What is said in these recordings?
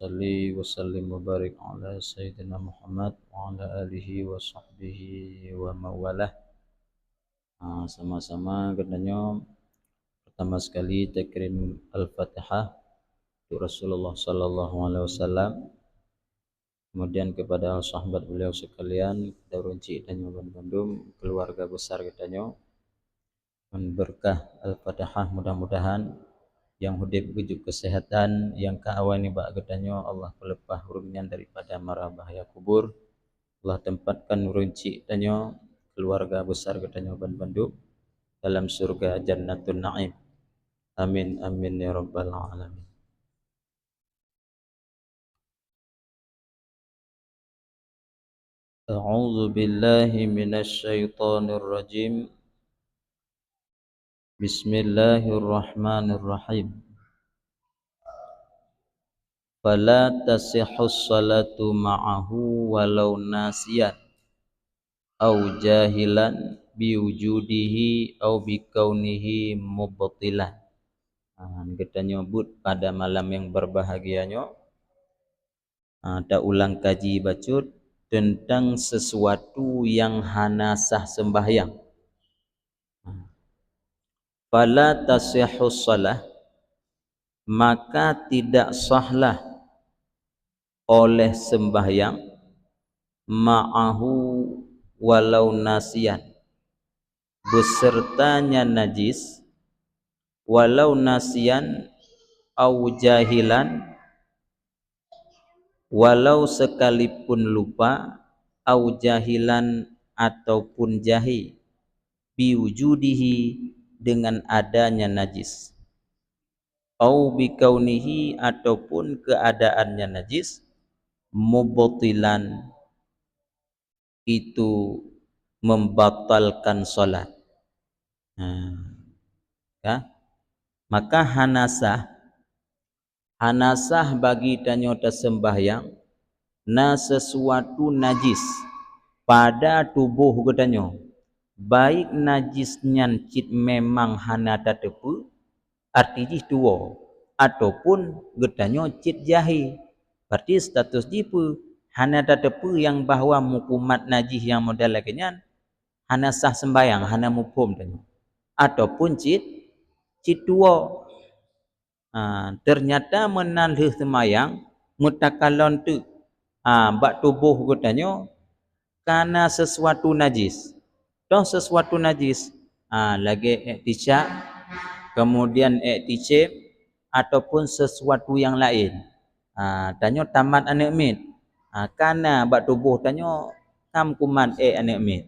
salli wa sallim wa barik ala Sayyidina Muhammad wa ala alihi wa sahbihi wa mawalah. Sama-sama katanya pertama sekali takrim Al-Fatihah untuk Rasulullah sallallahu alaihi wasallam. Kemudian kepada sahabat beliau sekalian, Darunci dan Bandung, keluarga besar katanya. Berkah Al-Fatihah, mudah-mudahan yang hudib gujuk kesehatan, yang kaawani bak katanya Allah pelepah urunyan daripada mara bahaya kubur. Allah tempatkan runci katanya keluarga besar katanya Bandung dalam surga Jannatun Naim. Amin amin ya rabbal alamin. A'udzu billahi minasy syaithanir rajim. Bismillahirrahmanirrahim. Fala tasihhus salatu ma'ahu walau nasiyan au jahilan biwujudihi au bikaunihi mubtilan. Kita nyebut pada malam yang berbahagianya, ada ulang kaji bacut tentang sesuatu yang hana sah sembahyang. Fala tasihhus salah, maka tidak sahlah oleh sembahyang ma'ahu walau nasiyan, besertanya najis, walau nasiyan au jahilan, walau sekalipun lupa, au jahilan ataupun jahil, biwujudihi dengan adanya najis, au bikaunihi ataupun keadaannya najis, mubtilan itu membatalkan salat. Maka hanasah bagi tanyota sembahyang na sesuatu najis pada tubuh gedanyo, baik najisnya cit memang hana tatepu arti tua ataupun gedanyo cit jahi, berarti status jipu hana tatepu yang bahwa mukumat najis yang model laginya hana sah sembahyang, hana mukum tanyo, ataupun cit tua. Ternyata menalih semayang mutakalon tu bak tubuh katanya karena sesuatu najis. Toh sesuatu najis lagi iktisab, kemudian iktisab ataupun sesuatu yang lain. Tanyo tamat anak mit. Karena bak tubuh tanyo kam kuman anak mit.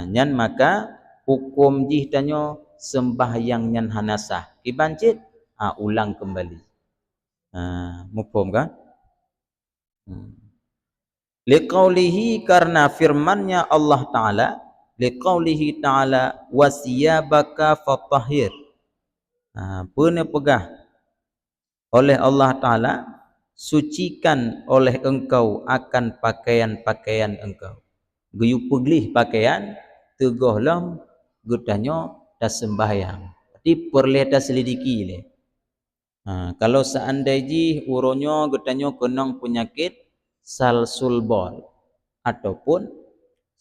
Nyan maka hukum jih tanyo sembahyang nyan hanasah. Ibancit ulang kembali. Mufhum kan? Liqaulihi, karena firmannya Allah Ta'ala, liqaulihi Ta'ala wasiyabaka fatahhir. Pernah pegah oleh Allah Ta'ala, sucikan oleh engkau akan pakaian-pakaian engkau. Geyu peglih pakaian tegohlam gudanyo tas sembahyang. Jadi perlu tas selidiki le. Kalau seandainya uronyo gudanyo kenang penyakit salsul bol ataupun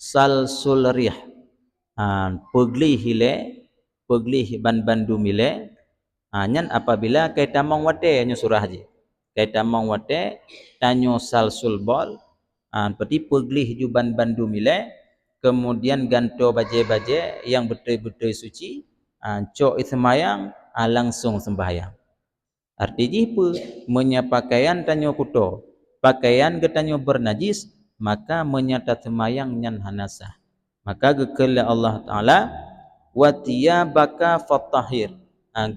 salsul rih, peglih hile, peglih ban-bandu mile, nyan apabila kaita mong wate nyo surah je, kaita mong wate tanyo salsul bol, berarti peglih ju ban-bandu mile, kemudian ganto baje-baje yang betul-betul suci, cok ismayang, langsung sembahyang. Artinya apa? Menyapakaian tanyo kuto, pakaian getanyo bernajis, maka menyata semayang nyan hanasah. Maka gekele Allah Ta'ala watiyabaka fatahhir,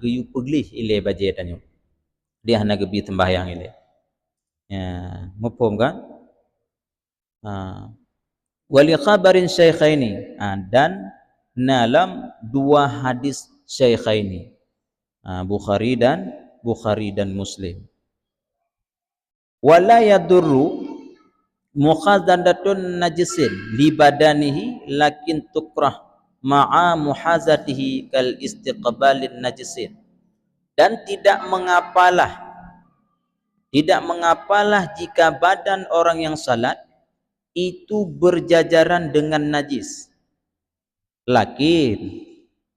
geyu peglih ile baje tanyo, dia hana gebi sembahyang ile. Mufhum kan? Wali khabarin syaikhaini, dan dalam dua hadis syaikhaini, Bukhari dan Muslim. Wala yadurru mukhazandatun najisin li badanihi lakin tukrah ma'a muhazatihi kal istiqbalin najisin. Dan tidak mengapalah Tidak mengapalah jika badan orang yang salat itu berjajaran dengan najis.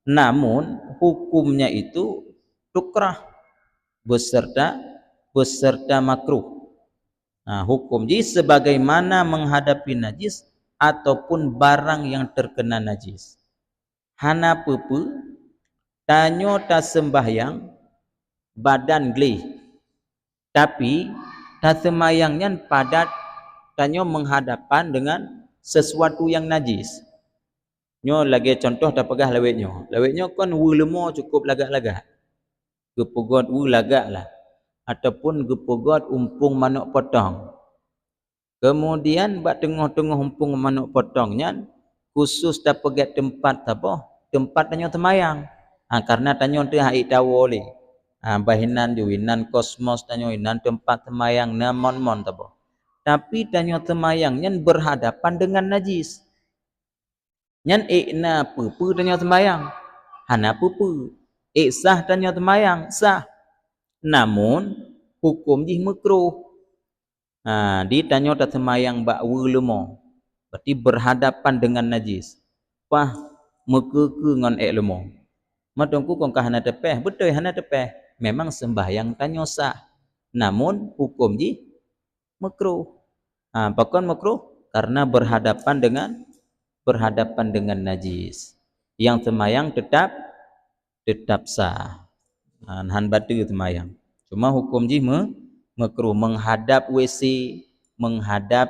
Namun hukumnya itu tukrah beserta makruh. Nah, hukum ji sebagaimana menghadapi najis ataupun barang yang terkena najis. Hana pepe tanyo ta sembahyang badan glih, tapi ta semayangnya padat tanyo menghadapan dengan sesuatu yang najis. Nyo lagi contoh ta pegah lawetnyo kan wu lemo cukup lagak-lagak. Gepegot wu lagak lah, ataupun gepegot umpung manuk potong. Kemudian bak tengah-tengah umpung manuk potongnya khusus ta pegat tempat apa? Tempat tanyo temayang. Karena tanyo tu hai tawo le. Bahinan ju inan kosmos tanyo inan tempat temayang na mon tabo. Tapi tanyo temayang nyan berhadapan dengan najis. Nyan na pupu tanyo temayang. Hana pupu. Sah tanyo temayang, sah. Namun hukum jih makruh. Di tanyo ta temayang bak lemo. Berarti berhadapan dengan najis. Pah mekeke ngon lemo. Matongku kong hana tepeh, betul hana tepeh. Memang sembahyang tanyo sah. Namun hukum ji makruh. Pakon makruh karena berhadapan dengan najis. Yang temayang tetap sah. Han batu temayang. Cuma hukum ji makruh menghadap WC, menghadap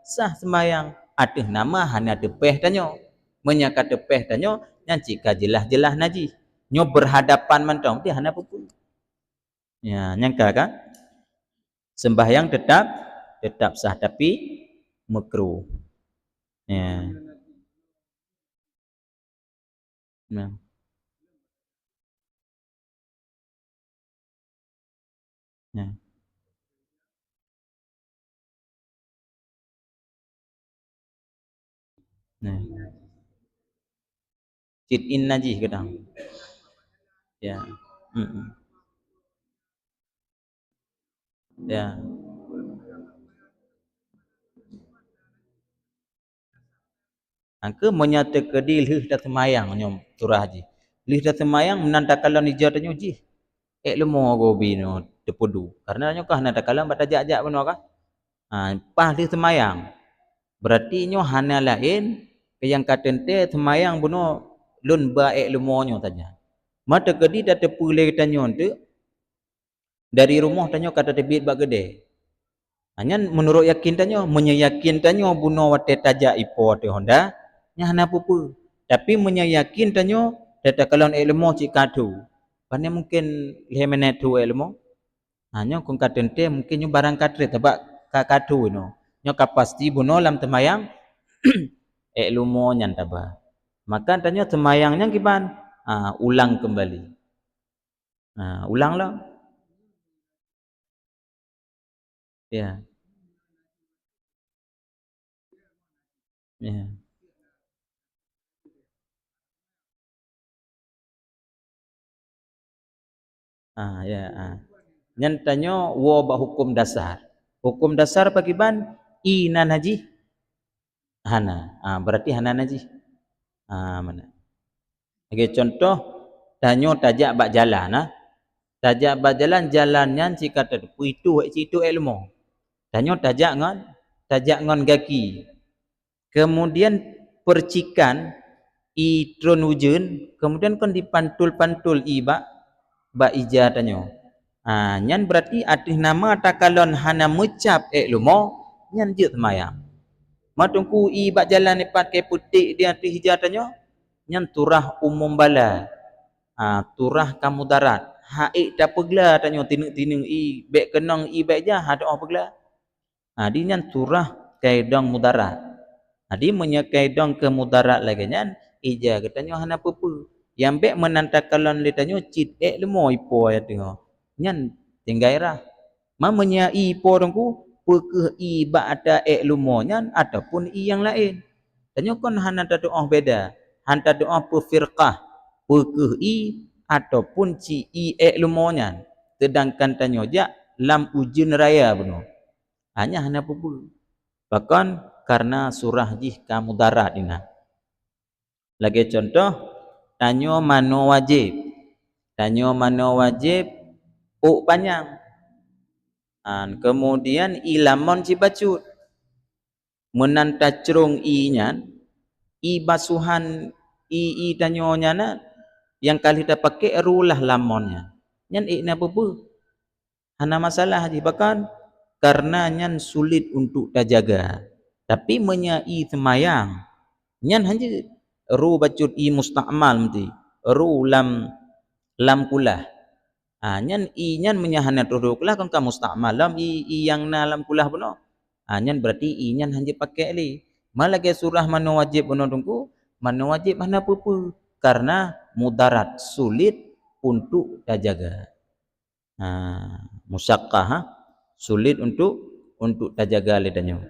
sah sembahyang. Atih nama hanya tepeh tanyo. Menyaka tepeh tanyo nyanci ka jelas-jelas najis. Nyo berhadapan mantong dia hana pupu. Ya, nyangka kan? Sembahyang tetap sah tapi makruh. Ya. Nah. Ya. Nah. Sit in najis kadang. Ya. Ya. Angke menyata kedil lih dah semayang nyom surah haji. Lih dah semayang menandakan hijau tanyo ji. Lemo gobi no tepudu. Karena nyo kah nanda kalam bata jak-jak beno kah? Pas lih semayang. Berarti nyo hana lain yang katente semayang beno lun ba lemo nyo saja. Mata kedi dah tepulih tanyo tu dari rumah tanyo kata tebit bak gede. Hanya menurut yakin tanyo, menyayakin tanyo buno wate tajak ipo te Honda, nya hana pupu. Tapi menyayakin tanyo data kalon ilmu cik kadu. Pane mungkin lehmene tu ilmu. Hanya kong katente mungkin nyo barang katre tabak kadu no. Nyo kapasti buno lam temayang ilmu nyan taba. Maka tanyo temayangnya kiban? Ulang kembali. Ulanglah. Ya. Ya. Ya. Nyan tanyo wo ba hukum dasar. Hukum dasar pakiban ina najis hana. Berarti hana najis. Mana? Oke, contoh tanyo tajak bak jalan tajak bak jalannya jika terdepu itu ilmu. Tanyo tajak ngon gaki. Kemudian percikan i tron wujun, kemudian kon dipantul-pantul i bak ija tanyo. Nyan berarti atih nama takalon hana mecap lumo nyan je semayang. Matungku i bak jalan epat ke putik dia atih ija tanyo nyan turah umum bala. Turah kamu darat. Haik ta pegla tanyo tineng-tineng i bek kenong i bek ja ha doa pegla. Di nyan turah kaidong mudarat. Di menyekai dong ke mudarat lagi nyan ija katanya hana pupu. Yang bek menantakalon le tanyo cit lemo ipo ya tengok. Nyan tinggairah. Mamanya i ipo dongku pekeh i bak ada lemo nyan ataupun i yang lain. Tanyo kon hana ta doa beda. Hanta doa pe firqah pekeh i ataupun ci i lemo nyan. sedangkan tanyo jak lam ujian raya beno hanya hana pupu bahkan karena surah jih kamu darat ina lagi contoh tanyo mano wajib panjang kemudian ilamon si bacut menan tacrung i nyan i basuhan i tanyonya na yang kali kita pakai rulah lamonnya nyan na bebu hana masalah haji bahkan karena nyan sulit untuk terjaga tapi menyai semayang nyan hanya ru bacut i musta'mal mesti ru lam kulah nyan menyahana duduk lah kan kamu musta'mal lam i yang na lam kulah beno nyan berarti i nyan hanya pakai li malah ke surah mana wajib beno tunggu mana wajib mana pupu karena mudarat sulit untuk terjaga musyaqqah sulit untuk terjaga lidahnya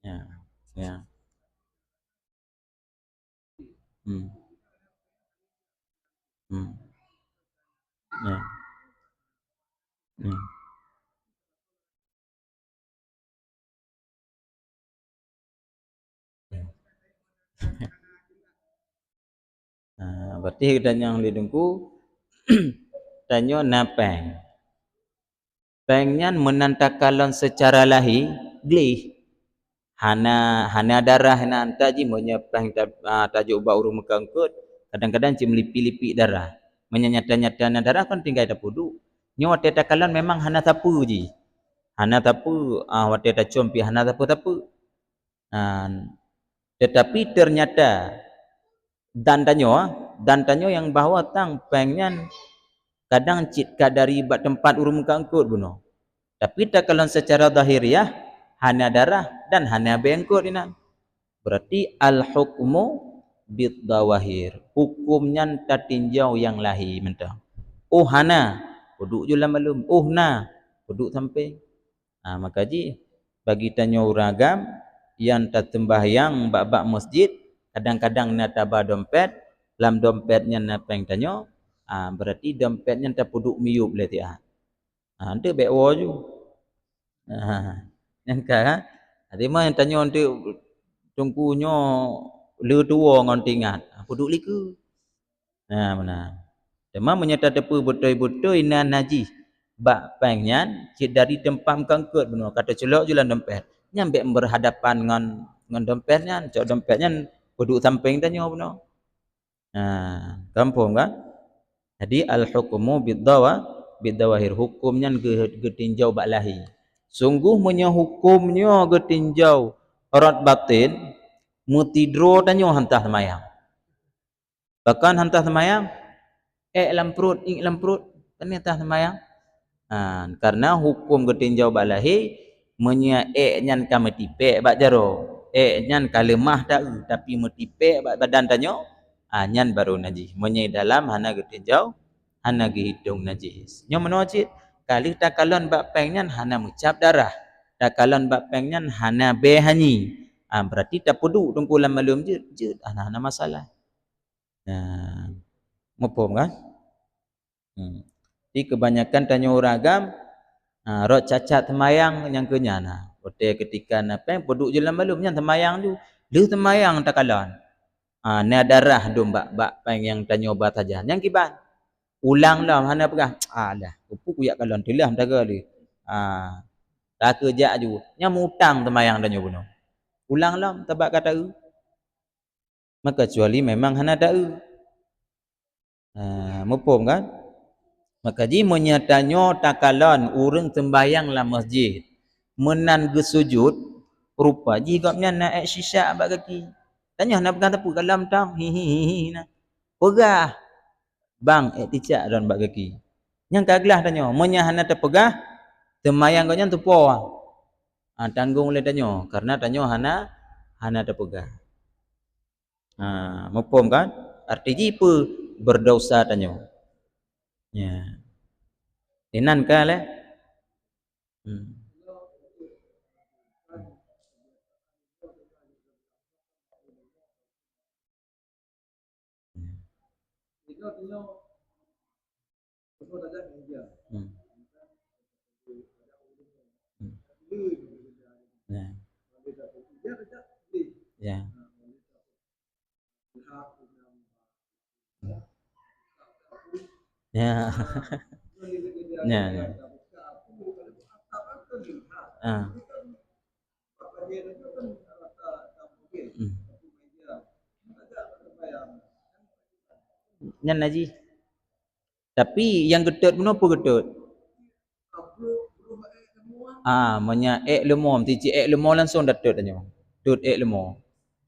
ya ya hmm. Hmm. Ya. Ya. Ya. Berarti dan yang lidungku tanyo napeng pengen menantakalon secara lahi glih hana darah hana antaji menyepang tajuk ubat urung mekangkut kadang-kadang cim lipi-lipi darah menyanyata-nyata darah kan tinggal ada pudu nyo wate takalan memang hana tapu ji hana tapu wate tacompi hana tapu-tapu tetapi ternyata dan tanyo yang bahwa tang pengen kadang cit kadari bat tempat urung kangkut buno tapi tak kalau secara zahiriah hana darah dan hana bengkut ina berarti al hukmu bid dawahir hukumnya tatinjau yang lahi mentah hana duduk je lah malum na duduk sampai maka ji bagi tanyo ragam yang tertembahyang bab-bab masjid kadang-kadang na tabah dompet lam dompetnya na peng tanyo berarti dompetnya terpuduk miup le ti ante bewo ju yang ka ade mah yang tanyo ante tungkunyo le tuo ngon tingat puduk liku benar cuma menyata tepu betul-betul ina najis bak pengnyan cik dari tempat kangkut benar kata celok julan dompet nyambe berhadapan ngan dompetnya cok dompetnya duduk samping tanyo benar kampung kan jadi al hukmu bidawahir hukumnya getinjau bak lahi sungguh punya hukumnya getinjau aurat batin mutidro tanyo hantah semayang bahkan hantah semayang lam perut ternyata semayang karena hukum getinjau bak lahi menya nyan kametipe bak jaro nyan kalemah dak tapi metipe bak badan tanyo nyan baru najis menya dalam hana getinjau hana gehidung najis nyo menocit kali takalon bak pengnyan hana mucap darah takalon bak pengnyan hana behani berarti tak pudu tungkulan malum je hana masalah mafhum kan Jadi kebanyakan tanyo ragam rot cacat semayang yang kenyana hotel ketika apa poduk je dalam balum yang semayang tu lu semayang takalon ni darah dum bak peng yang tanyo bat saja yang kiban ulang lah hana pegah alah pupu kuyak kalon tulah mentaga li tak kerja ju nya mutang semayang tanyo buno ulang lah tabak kata maka kecuali memang hana da mafhum kan maka ji menyatanyo takalon urang sembayang la masjid menan gesujud rupa ji gapnya na syisak bak kaki tanya nak pegang tepu kalam tang hi na pegah bang ticak don bak kaki yang kaglah tanyo menya hana terpegah sembayang gapnya tupo tanggung le tanyo karena tanyo hana terpegah mafhum kan arti ji pe berdosa tanyo ya Inan ka le Hmm. Hmm. Ya. Ya. Ya. Ya. Ah. Hmm. Nyan Haji. Tapi yang getut menapa getut? Menya lemom tici lemo langsung datut danyo. Tut lemo.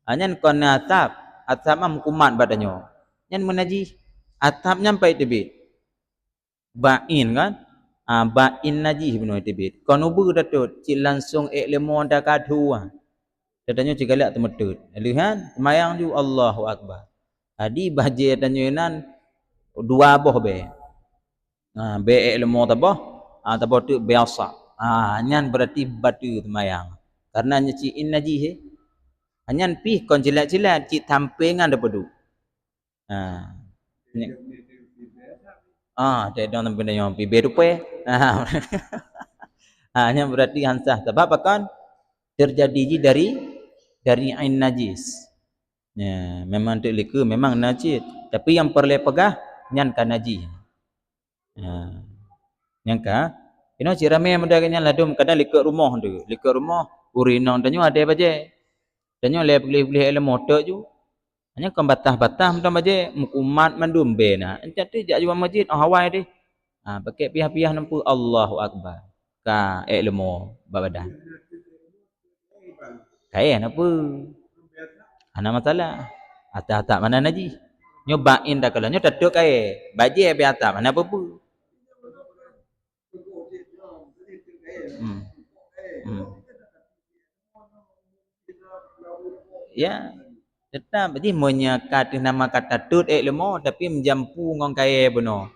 Nyan kon atap, atap am kumat badanyo. Nyan menaji atap nyampai tebit. Ba'in kan? Ba'in naji benar tebit. Kon ubu datut, cik langsung lemo dah kadu. Katanya cik galak temedut. Lihat, semayang ju Allahu Akbar. Adi bahje danyo nan dua boh be. Be lemo tabah, tabah tu biasa. Nyan berarti batu semayang. Karena nyeciin naji he. Nyan pih kon cilat-cilat cik tampingan dapat du. Dia dong tempat yang pi beru pe. Nyan berarti hansah. Sebab akan terjadi dari ain najis. Ya, memang tu liku memang najis. Tapi yang perlu pegah nyan kan najis. Yang ka ci rame mudahnya ladum kadang likut rumah tu. Likut rumah urinong tanyo ada baje. Tanyo le beli-beli ele motor ju. Hanya kan batah-batah mudam baje mukumat mandum bena. Encet tu jak jual masjid hawai di. Pakai piah-piah nampu Allahu Akbar. Ka lemo babadan. Kaya apa? Ana masalah. Atas-atas mana najis. Nyobain dah kalau nyo tetuk kaya. Baje be atas mana apa-apa. Hmm. Hmm. Ya. Tetap jadi menyekat nama kata tut lemo tapi menjampu ngong kaya beno.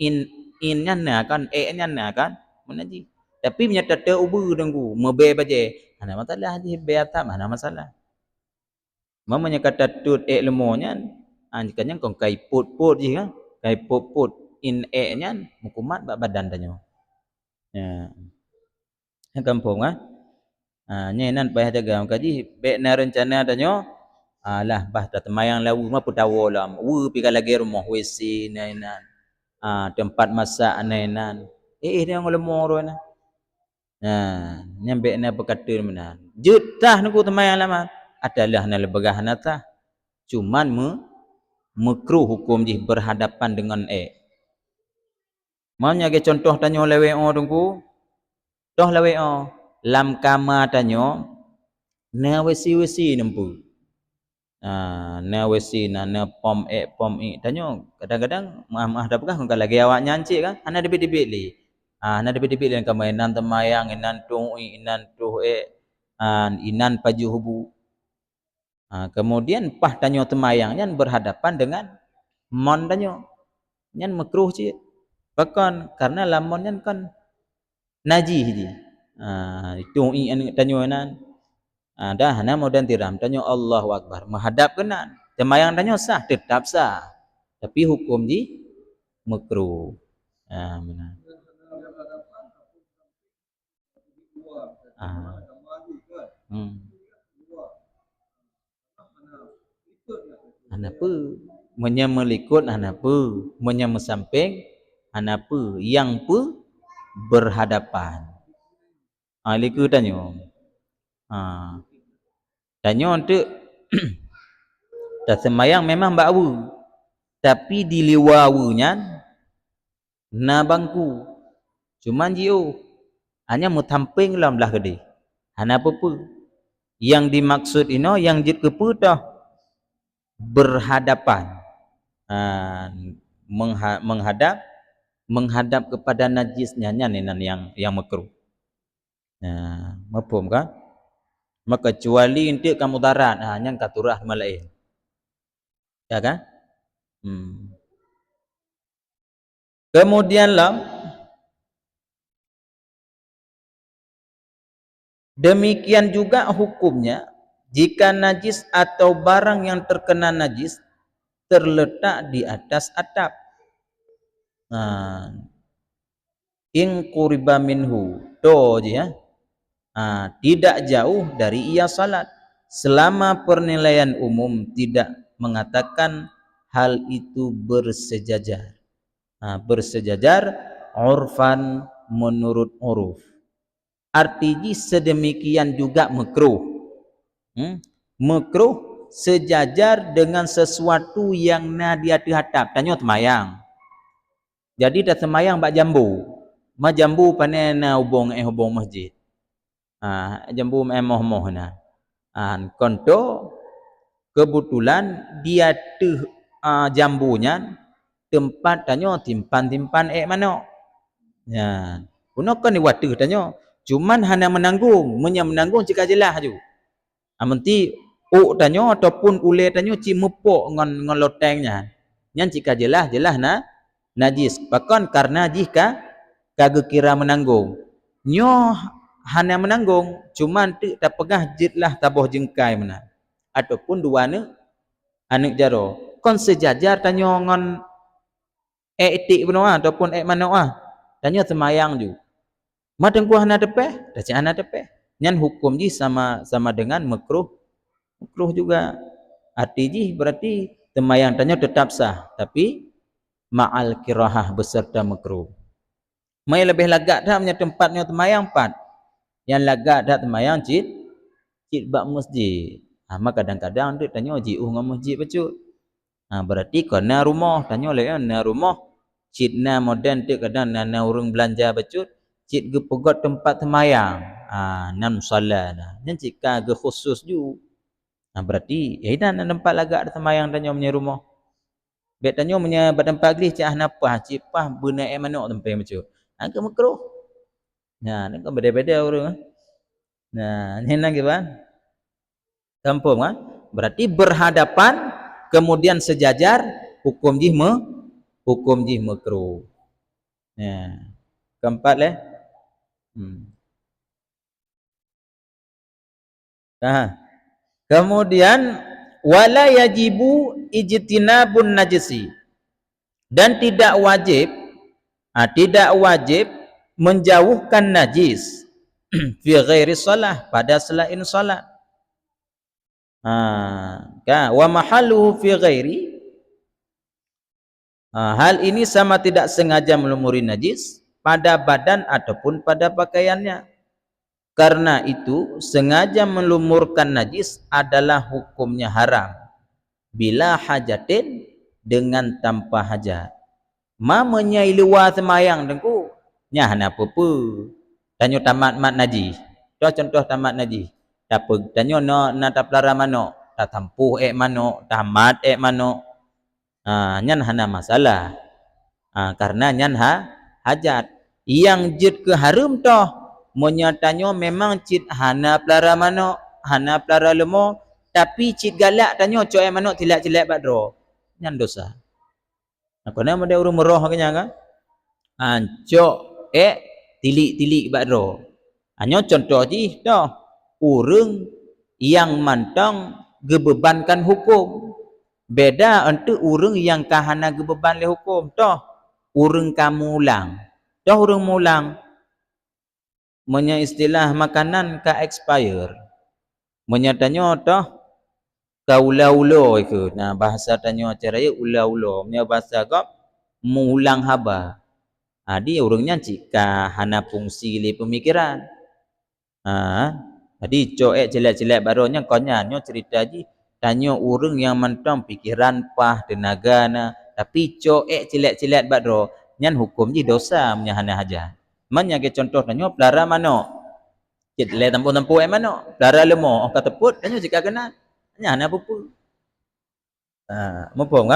In nya kan nya kan menaji. Tapi menyata te ubu dengku mebe baje. Ana masalah di be atas mana masalah. Mamanya kata tut lemo nya jikanya kong kai put-put je kan. Kai put-put in nya mukumat badan tanyo. Ya. Yang kampung nyenan payah jaga kaji be na rencana danyo lah bah temayang lawu mah putawo lam pi lagi rumah WC nainan tempat masak nainan dia ngolemo roina nyambe na berkata menan jutah nuku temayang lama adalah na lebegah nata cuman mekruh hukum ji berhadapan dengan maunya ge contoh tanyo lewe dengku toh lewe lam kama tanyo na wesi-wesi nempu. Na wesi na pom tanyo kadang-kadang maaf dah pegah kalau lagi awak nyancik kan ana debit-debit li. Ana debit-debit yang kamainan temayang inan tuh inan paju hubu. Kemudian pah tanyo temayang nyan berhadapan dengan mon tanyo. Nyan makruh cik. Bahkan karena lamon nyan kan najis ji. Itu tanyo nan dah hana modan tiram tanyo Allahu Akbar menghadap kenan temayang tanyo sah tetap sah tapi hukum ji makruh benar Hanapa menyemelikut hanapa menyemesamping hanapa yang berhadapan liku tanyo tanyo untuk dah semayang memang bau tapi di liwawunya na bangku cuman jiu hanya mutamping lam lah gede hana apa yang dimaksud ino yang jit keputah berhadapan menghadap kepada najisnya nyan yang makruh mafhum kan maka kecuali inti kamu darat yang katurah malaih ya kan kemudian demikian juga hukumnya jika najis atau barang yang terkena najis terletak di atas atap. In quriba minhu to je ya. Tidak jauh dari ia salat, selama penilaian umum tidak mengatakan hal itu bersejajar. Bersejajar urfan menurut uruf. Artinya sedemikian juga makruh. Makruh sejajar dengan sesuatu yang na di atas atap. Tanya temayang. Jadi dah temayang bak jambu. Ma jambu panen na hubung masjid. Jambu moh na. Konto kebetulan dia tu jambunya tempat tanya timpan mana. Ya. Gunakan ni waktu tanya. Cuman hanya menanggung jika jelas ju. Menti tanya ataupun ule tanya ci mepok ngon lotengnya. Yang jika jelas na najis. Bahkan karena jika kagak kira menanggung. Nyo hanya menanggung, cuman tak pegah jitlah tabuh jengkai mana. Ataupun dua anak jaro. Kon sejajar tanya ngon etik benar ataupun mana tanya semayang ju. Madeng ku hana tepeh, dah hana tepeh. Nyan hukum ji sama dengan makruh juga. Arti berarti semayang tanya tetap sah, tapi ma'al kirahah beserta makruh. Mai lebih lagak dah punya tempatnya semayang 4. Yang lagak dah semayang cid bak masjid. Maka kadang-kadang dia tanya jiuh ngam masjid becut. Berarti kena rumah, tanya le na rumah cid na moden tu kadang na urang belanja becut, cid ge pegot tempat semayang. Nan solat dah. Nan jika ge khusus ju. Berarti ya ida tempat lagak dah semayang tanya punya rumah. Bet tanya punya tempat gelis cah napa cid pah bena manok tempat becut. Ke makruh. Ni kan beda-beda orang. Ni nak gimana? Kampung berarti berhadapan kemudian sejajar hukum jih makruh. Keempat leh. Kemudian wala yajibu ijtinabun najisi, dan tidak wajib menjauhkan najis fi ghairi shalah, pada selain salat. Wa mahalluhu fi ghairi, hal ini sama tidak sengaja melumuri najis pada badan ataupun pada pakaiannya. Karena itu sengaja melumurkan najis adalah hukumnya haram bila hajatin, dengan tanpa hajat. Menyai luar semayang dengku nya hana apa-apa. Tanya tamat najis. Contoh tamat najis. Tanya na taplara mano, tak tampuh mano, tamat mano. Nyan hana masalah. Karena nyan hajat. Yang jid ke harum toh menyatanya memang cid hana pelara mano, hana pelara lemo, tapi cid galak tanya cok mano tilak-tilak badro. Nyan dosa. Kena ada urung meroh kanya kan? Cok tilik-tilik badro. Hanya contoh ji toh. Urang yang mantang gebebankan hukum. Beda untuk urang yang kahana gebeban le hukum. Toh urang kamu ulang. Toh urang mulang. Punya istilah makanan ka expire. Menyatanya toh kaula-ulo ikut. Bahasa tanya caranya ula-ulo. Punya bahasa kau mengulang haba. Dia orangnya jika hana fungsi le pemikiran. Jadi coek jelek-jelek barunya konyanyo cerita ji tanya orang yang mentang pikiran pah tenaga na, tapi coek jelek-jelek badro nyan hukum ji dosa punya hana haja. Manya ke contoh tanya pelara mano, cit le tampu-tampu mano, pelara lemo orang kata put tanya jika kena nya hana apa-apa. Mumpung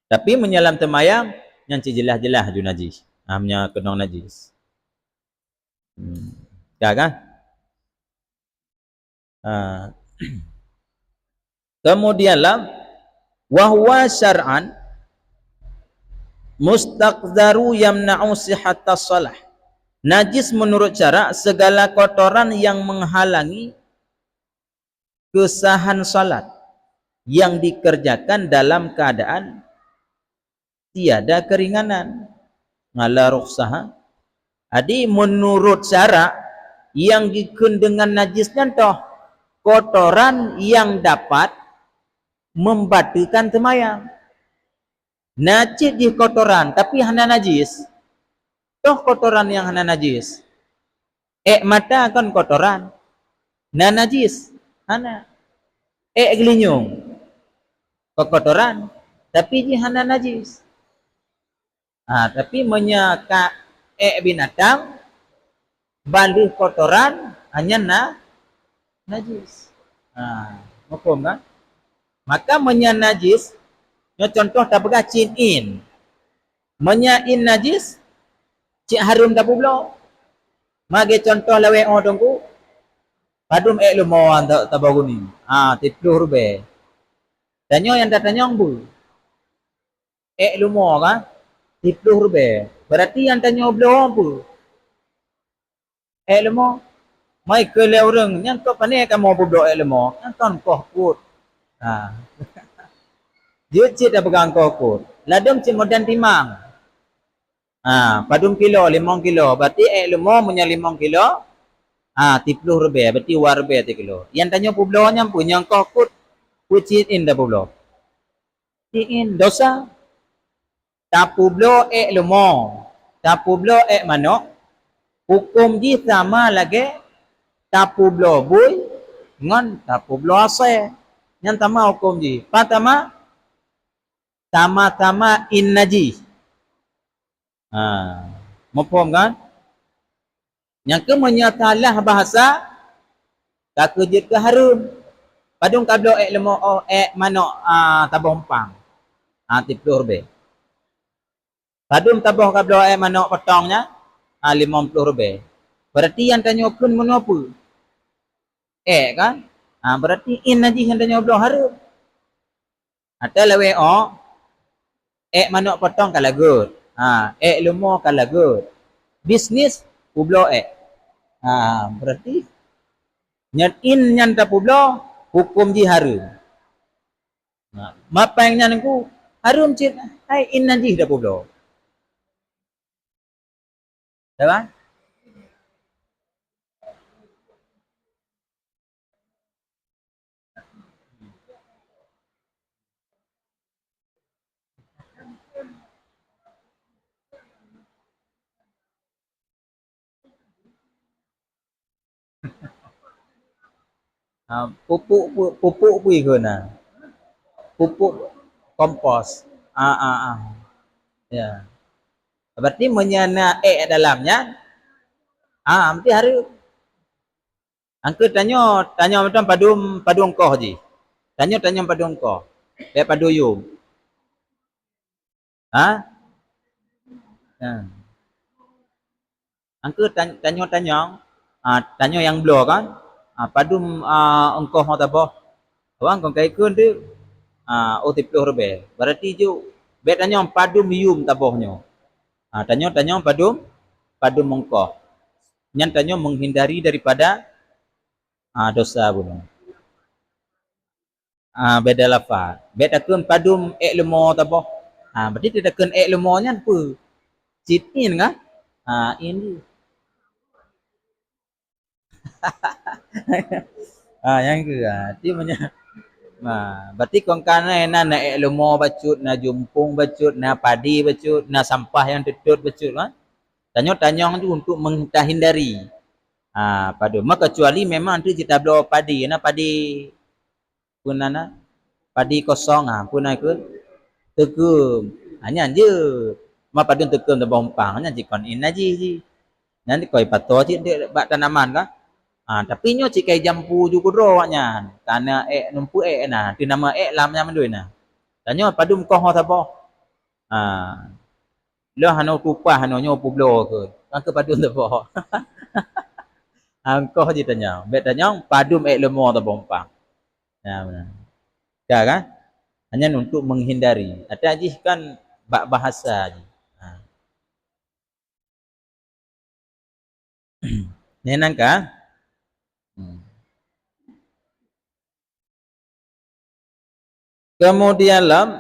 tapi menyalam temayang yang jelas-jelas ju najis. Namanya kena najis. Ya kan? Kemudianlah wahwa syar'an mustaqdaru yamna'u sihhatas shalah. Najis menurut cara segala kotoran yang menghalangi kesahan salat. yang dikerjakan dalam keadaan tiada keringanan. Ngala rukhsah. Jadi menurut syarak yang dikun dengan najisnya toh kotoran yang dapat membatalkan semayang. Najis di kotoran tapi hana najis. Toh kotoran yang hana najis. Mata kan kotoran. Na najis. Hana. Gelinyung. Kotoran tapi di hana najis. Tapi menyaka binatang balik kotoran hanya najis. Maklum kan? Maka menya najis, contoh tak pegah cin in. Menya in najis, cik harum tak pula. Mage contoh lawe dongku. Padum lumawan tak baru ni. Tipluh rube. Tanyo yang tak tanyong bu. Lumawan kan? Tipluh rube. Berarti yang tanyo belum bu. Lumawan. Mai ke le orang yang kau panik kamu bublok lumawan. Yang kan kau kut. Dia cik dah pegang kau kut. Ladum cik modan timang. Padum kilo, 5 kilo. Berarti lumawan punya 5 kilo. 30 rubeh. Berarti war rubeh 3 kilo. Yang tanya bubloknya punya kau kut. Cik in dah bublok. Cik in dosa. Tak bublok lumawan. Tak bublok manok. Hukum ji sama lagi. Tapu blo bui ngon tapu blo ase yang tama hukum ji patama tama in najis. Mafhum kan? Yang ke menyatalah bahasa tak kejut ke harum padung kablo lemo manok tabompang 30 rubeh padung taboh kablo manok potongnya 50 rubeh. Berarti yang tanya pun menopu kan? Berarti in najis yang tanya belum harum. Atau lewe manok potong kalau good. Lumo kalau good. Bisnis publo berarti nyat in nyan ta publo hukum ji harum. Mapangnya nengku harum cit hai in najis dah publo. Dah kan? Pupuk pui guna. Pupuk kompos. Ya. Berarti menyana dalamnya mesti harum. Angke tanya macam padung koh ji. Tanya padung koh. Padu yum. Angke tanya yang blow kan. Padum engkoh mau taboh. Awang kong kai kun tu 30 rubeh. Berarti ju bet tanya padum yum tabohnya. Tanya padum engkoh. Nyan tanya menghindari daripada dosa bunuh. Beda lafaz. Bet akun padum lemo taboh. Berarti tidak kun lemonya apa? Sit in kan? In. Yang ke dia punya. Berarti kong kana na lemo bacut, na jumpung bacut, na padi bacut, na sampah yang tetut bacut kan? Tanya tu untuk menghindari. Padum. Maka kecuali memang tu kita belaw padi, na padi punana padi kosong pun ikut tegum. Hanya je. Ma padun tegum da bompang nya jikon in aji ji. Nanti koi pato ji de bak tanaman ka. Tapi nyo cikai jampu ju kudro waknya. Karena numpu na. Ti nama lamnya mendui na. Tanyo padum koh sabo. Lo hano tupah hano nyo publo ke. Kan ke padum sabo. Angkoh je tanya. Bet tanya padum lemo ta bompang. Benar. Kan? Hanya untuk menghindari. Ada aja kan bahasa aja. Nenang ka? Kemudian lam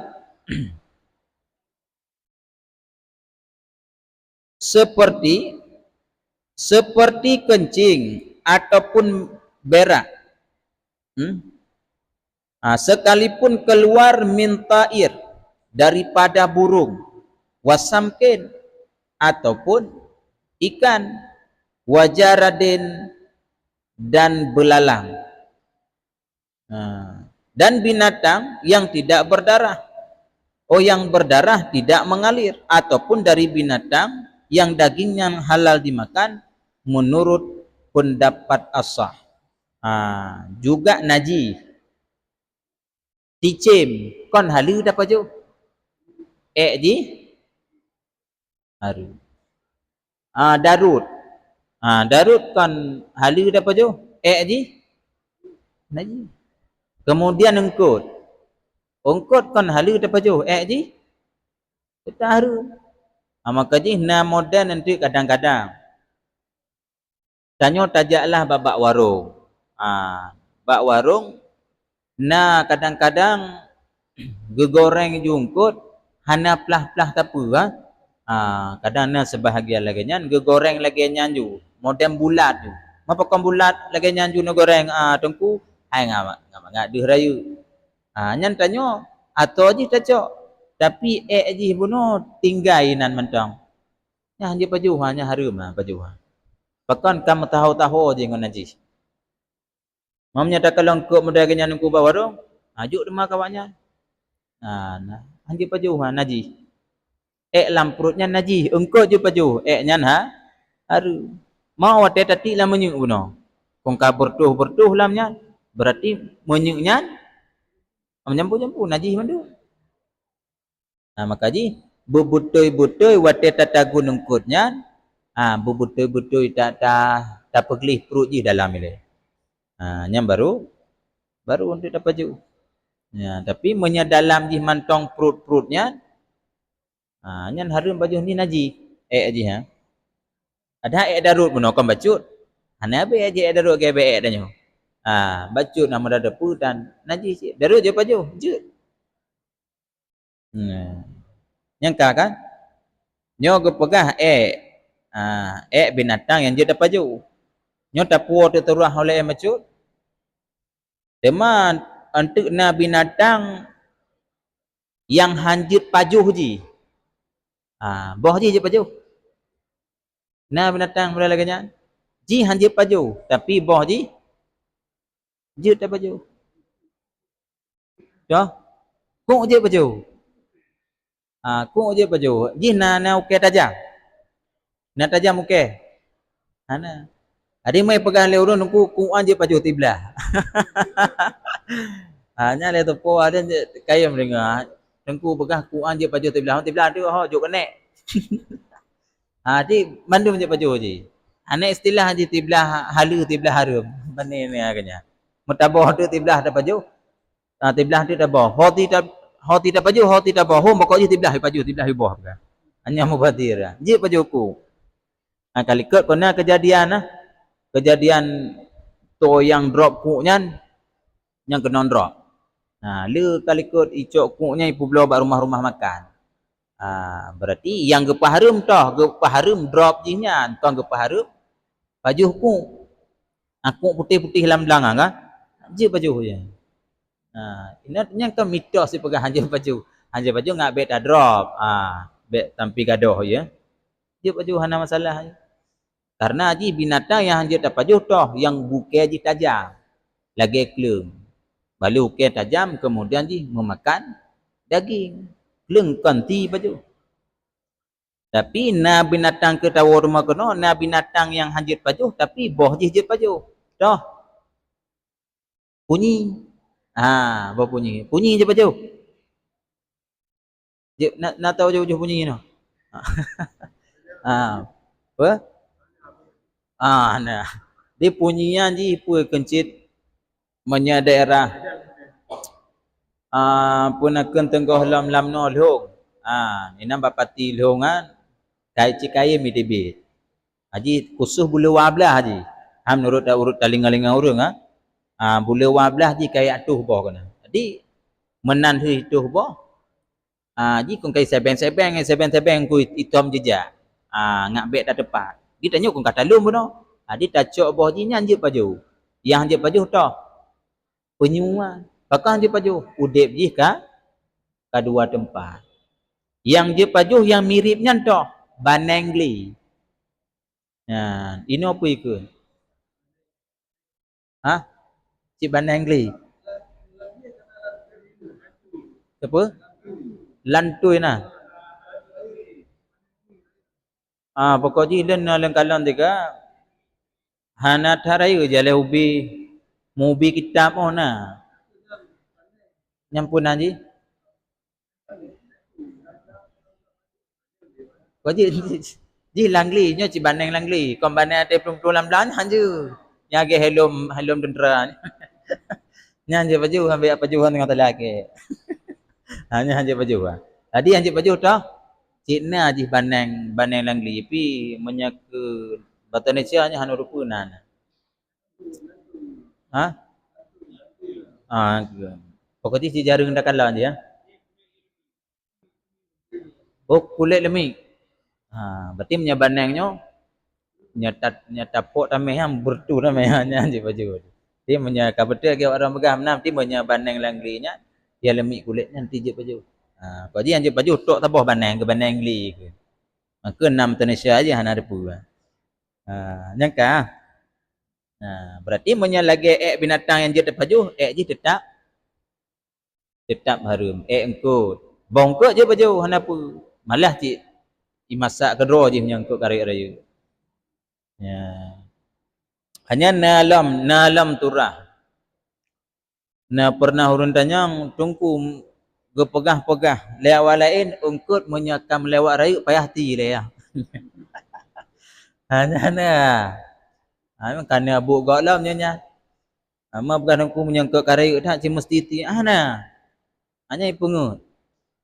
seperti kencing ataupun berak, sekalipun keluar mintair daripada burung, wasamkin ataupun ikan, wajaradin dan belalang, dan binatang yang tidak berdarah, yang berdarah tidak mengalir, ataupun dari binatang yang dagingnya halal dimakan menurut pendapat asah. Juga najis. Ticim kon halu dapat jo ji haru. Darut darut kon halu dapat jo ji najis. Kemudian ungkut kon halu dapat jo ji kita haru. Maka ji na modern nanti kadang-kadang tanyo tajaklah babak warung. Bak warung na kadang-kadang gegoreng jungkut hana plah-plah tapu kadang na sebahagian lagi nyan gegoreng lagi nyan ju modern bulat tu mapakon bulat lagi nyan ju na goreng tengku hai ngak deh rayu nyan tanyo atau ji tacok tapi ji buno tinggai nan mentang nya dia paju hanya harum paju pakon kamu tahu-tahu je ngon najis. Mamnya tak kalau engkau mudahnya nungku bawarung, ajuk rumah kawannya. Nah, anji paju najis. Lam perutnya najis, engkau je paju. Nyan haru. Mau ate tati lah menyuk buno. Kongka bertuh lamnya, berarti menyuknya menyampu najis mandu. Maka ji bebutoi-butoi wate tatagu nungkutnya, bebutoi-butoi tak peglih perut ji dalam ile. Yang baru untuk dapat ju. Tapi menyedalam di mantong perut-perutnya, nyan harum baju ni najis. Ji ada darut buno kon bacut. Hana be ji darut ge be danyo. Bacut nama dah depu dan najis. Darut je baju, je. Yang kan? Nyo ge pegah binatang yang je dapat ju. Nyo tapu terurah oleh macut. Teman untuk na binatang yang hanjit pajuh ji. Boh ji je pajuh. Na binatang boleh lagi nya. Ji hanjit pajuh, tapi boh ji je tak pajuh. Dah. Kuk je pajuh. Kuk je pajuh. Ji na uke tajam. Na tajam uke. Ana. Ade mai pegang le urun ku kuan je pajuh tiblah. Nya le tu po ada kaya mendengar. Tengku pegang kuan je pajuh tiblah tu juk kenek. Di mandum je pajuh je. Anak istilah je tiblah halu tiblah harum. Bani ni agaknya. Mutabah tu tiblah dah pajuh. Tiblah tu dah bawah. Hoti dah pajuh, hoti dah bawah. Pokok je tiblah pajuh, tiblah bawah kan. Hanya mubadir. Je pajuh ku. Kali kot kena kejadian to yang drop kuknya yang kena drop. Le kali kot icok kuknya ipu belau bak rumah-rumah makan. Berarti yang gepah harum drop jinya, tuan gepah harum pajuh kuk. Kuk putih-putih dalam belakang kan? Je pajuh je. Ini kan mitos si pegang hanja pajuh. Hanja pajuh ngak bet drop. Bet tampi gadoh ya. Je pajuh hana masalah je. Karena ji binatang yang hanja tapajuh toh yang buke ji tajam. Lagi kleng. Balu buke tajam kemudian ji memakan daging. Kleng kanti pajuh. Tapi na binatang ke tawa rumah kono, na binatang yang hanja pajuh tapi boh je pajuh. Toh. Bunyi. Boh bunyi. Bunyi je pajuh. Je nak tahu jauh-jauh bunyi no. Apa? Nah. Dia punyian ji pu kencit menya daerah punakeun tenggoh lam no lhong. Ina bapati lhongan kai cikai mi debit. Haji khusus bulu wablah haji. Menurut urut talinga-linga urang bulu wablah ji kai atuh boh kana. Jadi menan hidup boh. Ji kong kai sebeng ku itom jejak. Ngak bek dah tepat. Di tanya kong kata lum bono. Di tacok boh ji nyan je paju. Yang je paju toh penyuan. Pakah je paju udep ji ka dua tempat. Yang je paju yang miripnya toh banengli. Ini apa ikut? Cik banengli. Apa? Lantui nah. Pokoknya len kalon tiga hana tharai jale ubi mubi kitab na. Nyampun aji. Ji langli nyo ci baneng langli. Kon baneng ate plum tulam lan hanje. Nyage helom dendra. Nyanje baju ambil apa juhan dengan telake. Hanya hanje baju. Tadi hanje baju toh Cina ji baneng langli pi menyak Batanesia nya hanu rupunan. Pokoknya si jaring dah kalah je ya. Kulit lemik. Berarti punya banengnya nyatapok tameh yang bertu tameh hanya je baju. Dia punya kabete ke orang megam nam dia punya baneng langlinya dia lemik kulitnya nanti je baju. Kalau dia je baju tok taboh baneng ke baneng li ke. Maka 6 Indonesia aja hana depu. Nyangka. Berarti punya lagi binatang yang je baju, je tetap harum. Engkau bongkok je baju hana pu. Malah cik imasak kedua je menyangkut karik raya. Hanya nalam turah. Pernah urun tanyang tungku gepegah-pegah lewat lain ungkut menyakam lewat raya payah ti le ya. Hanya kan abuk gak lam nya. Ama bukan aku menyangkut karik dah cik mesti ti hanya pengut.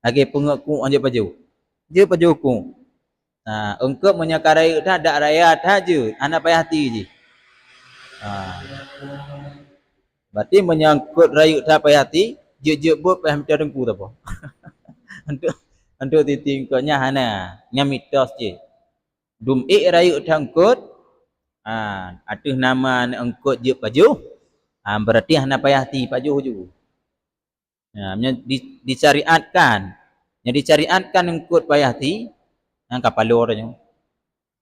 Lagi pengut ku anje baju. Je baju ku. Ungkut menyakarai dah dak raya dah je anak payah ti je. Berarti menyangkut rayu dah payah ti je buat payah minta dengku tu apa. Untuk titingkatnya hana ngamitos je. Dum rayu dah ungkut atuh nama ungkut je baju. Berarti hana payah ti baju ju. Dicariatkan. Yang dicariatkan ungkut payah ti yang kapalo orangnya.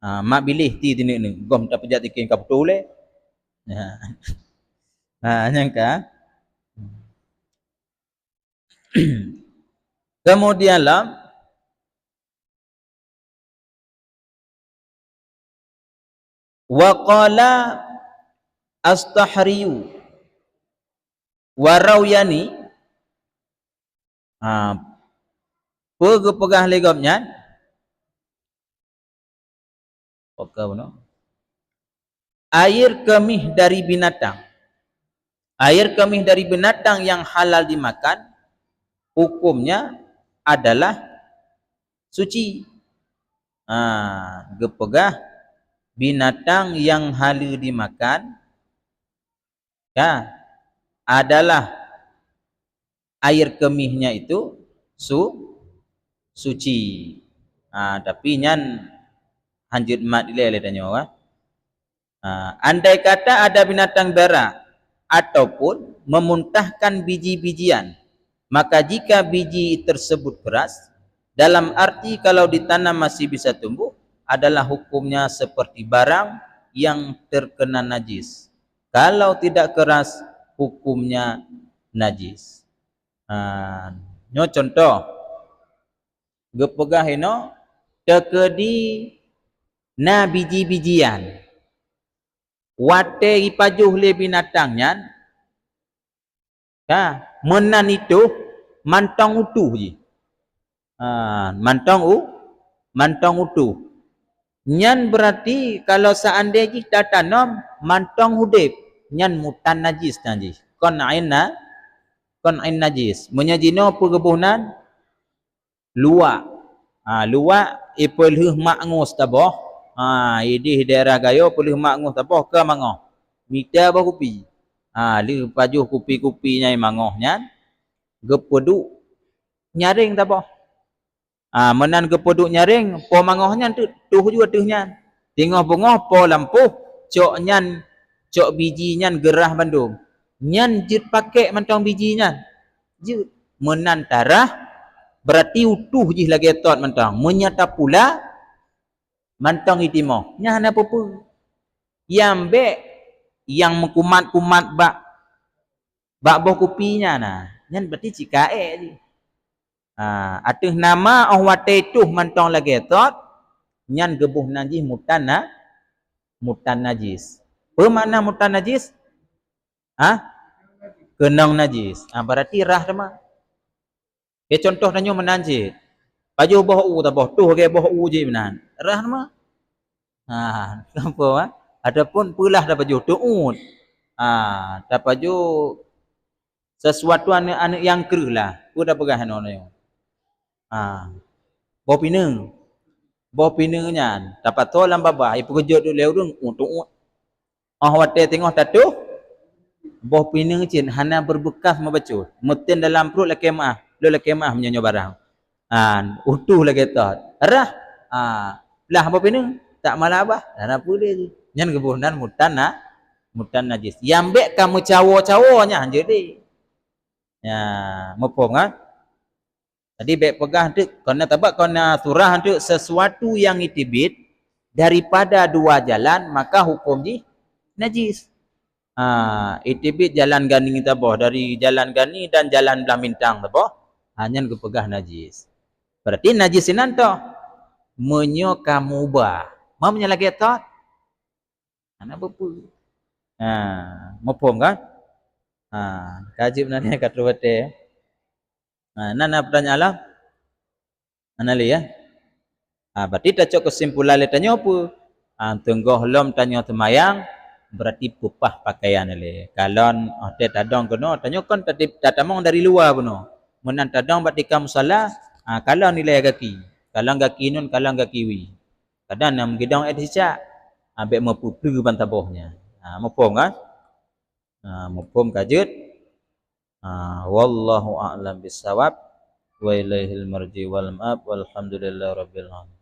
Mak bilih ti tini ni. Gom tak pejat tikin kap betul le. Nyangka. Kemudianlah wa qala astahriyu wa rawyani pegah legomnya air kemih dari binatang. Air kemih dari binatang yang halal dimakan hukumnya adalah suci. Gepegah binatang yang halal dimakan adalah air kemihnya itu suci. Tapi nyan hanjut mat lele tanya andai kata ada binatang dara ataupun memuntahkan biji-bijian, maka jika biji tersebut keras, dalam arti kalau ditanam masih bisa tumbuh, adalah hukumnya seperti barang yang terkena najis. Kalau tidak keras, hukumnya najis. Nyo contoh gepegah ino tekedi na biji-bijian wate ipajuh le binatangnya menan itu mantong utuh je. Mantong utuh. Nyan berarti kalau seandainya kita tanam mantong hudip, nyan mutan najis najis. Kon ain najis. Menyajino pergebunan luak. Luak ipelhuh makngus taboh. Ini daerah gayo pelih maknguh tapoh ke mangoh. Mita bah kupi. Li pajuh kupi-kupinya mangohnya. gepeduk nyaring tak apa. Menan gepeduk nyaring po mangohnya tuh juga tuhnya. Tengah bengah po lampuh cok nyan cok biji nyan gerah bandung. Nyan jut pakai mantong biji nyan. Jut menan tarah berarti utuh je lagi tot mantong. Menyata pula mantong itimo. Nyan apa pun. Yang be yang mengkumat-kumat bak boh kopinya nah. Nyan berarti cikae je. Atuh nama wate tuh mantong lagi tot nyan gebuh najis mutan najis. Apa makna mutan najis? Kenang najis. Berarti rah dah. Contoh danyo menanjit. Baju boh u ta boh tuh ke boh u je menan. Rah mah. Nampak adapun pulah dah baju tuut. Tak baju sesuatu anak yang kerah lah. Ku dah pegah hano yo. Boh pineng. Boh pineng nyan. Dapat to lam babah ipu kejut duk leurung tuut. Wate tengok tatuh. Boh pineng cin hana berbekas membacut. Meten dalam perut laki maah. Lu laki maah menyanyo barang. Utuh lagi tot. Rah. Lah boh pineng tak malah abah. Dan apa dia je. Nyan kebunan mutan najis. Yang bek kamu cawo-cawonya jadi. Ya, mopong Jadi bek pegah tu kena tabak kena surah tu sesuatu yang itibit daripada dua jalan maka hukum ji najis. Itibit jalan gani kita boh dari jalan gani dan jalan belah mintang tu boh. Hanya kepegah najis. Berarti najis inan tu menyo kamu bah. Mau menyalagi tot. Ana bepu. Mopong kan? Kajib nanya kat ruwete. Nana pertanyaan lah. Ana li ya. Berarti tak cok kesimpulan le tanyo apa? Tenggoh lom tanyo temayang berarti pupah pakaian le. Kalon te tadong kono tanyo kon tatamong dari luar kono. Menan tadong berarti kamu salah. Kalau nilai kaki. Kalau kaki nun kalau kaki wi. Kadang nam gidong sicak. Ambek mepuplu bantabohnya. Mopong kan? Mopong kajut. Wallahu a'lam bisawab. Wa ilaihil marji wal ma'ab walhamdulillahi rabbil alamin.